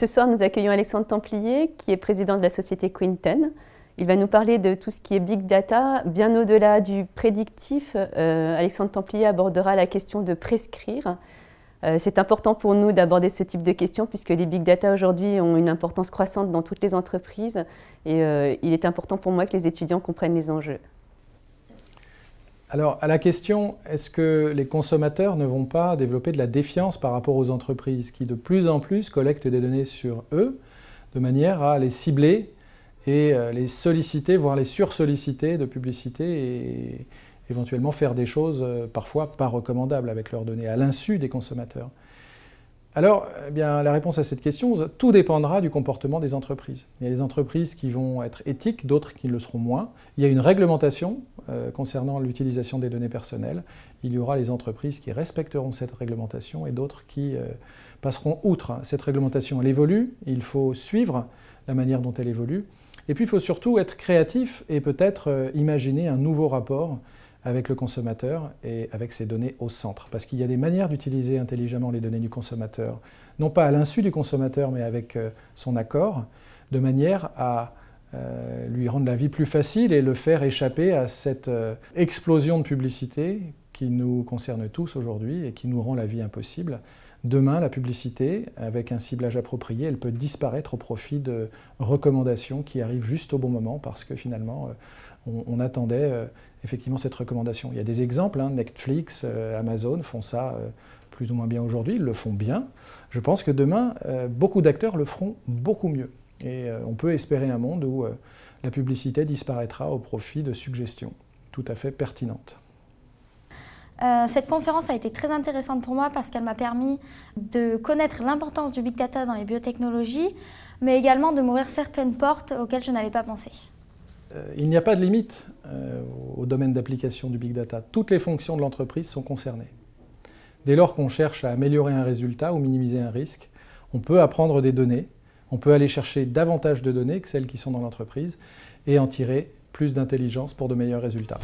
Ce soir, nous accueillons Alexandre Templier, qui est président de la société Quinten. Il va nous parler de tout ce qui est Big Data. Bien au-delà du prédictif, Alexandre Templier abordera la question de prescrire. C'est important pour nous d'aborder ce type de questions puisque les Big Data aujourd'hui ont une importance croissante dans toutes les entreprises et il est important pour moi que les étudiants comprennent les enjeux. Alors, à la question, est-ce que les consommateurs ne vont pas développer de la défiance par rapport aux entreprises qui de plus en plus collectent des données sur eux, de manière à les cibler et les solliciter, voire les sursolliciter de publicité et éventuellement faire des choses parfois pas recommandables avec leurs données, à l'insu des consommateurs? Alors, eh bien, la réponse à cette question, tout dépendra du comportement des entreprises. Il y a des entreprises qui vont être éthiques, d'autres qui le seront moins. Il y a une réglementation concernant l'utilisation des données personnelles. Il y aura les entreprises qui respecteront cette réglementation et d'autres qui passeront outre. Cette réglementation, elle évolue, il faut suivre la manière dont elle évolue. Et puis, il faut surtout être créatif et peut-être imaginer un nouveau rapport avec le consommateur et avec ses données au centre. Parce qu'il y a des manières d'utiliser intelligemment les données du consommateur, non pas à l'insu du consommateur, mais avec son accord, de manière à lui rendre la vie plus facile et le faire échapper à cette explosion de publicité qui nous concerne tous aujourd'hui et qui nous rend la vie impossible. Demain, la publicité, avec un ciblage approprié, elle peut disparaître au profit de recommandations qui arrivent juste au bon moment parce que finalement, on attendait effectivement cette recommandation. Il y a des exemples, hein, Netflix, Amazon font ça plus ou moins bien aujourd'hui, ils le font bien. Je pense que demain, beaucoup d'acteurs le feront beaucoup mieux. Et on peut espérer un monde où la publicité disparaîtra au profit de suggestions tout à fait pertinentes. Cette conférence a été très intéressante pour moi parce qu'elle m'a permis de connaître l'importance du Big Data dans les biotechnologies, mais également de m'ouvrir certaines portes auxquelles je n'avais pas pensé. Il n'y a pas de limite au domaine d'application du Big Data. Toutes les fonctions de l'entreprise sont concernées. Dès lors qu'on cherche à améliorer un résultat ou minimiser un risque, on peut apprendre des données, on peut aller chercher davantage de données que celles qui sont dans l'entreprise et en tirer plus d'intelligence pour de meilleurs résultats.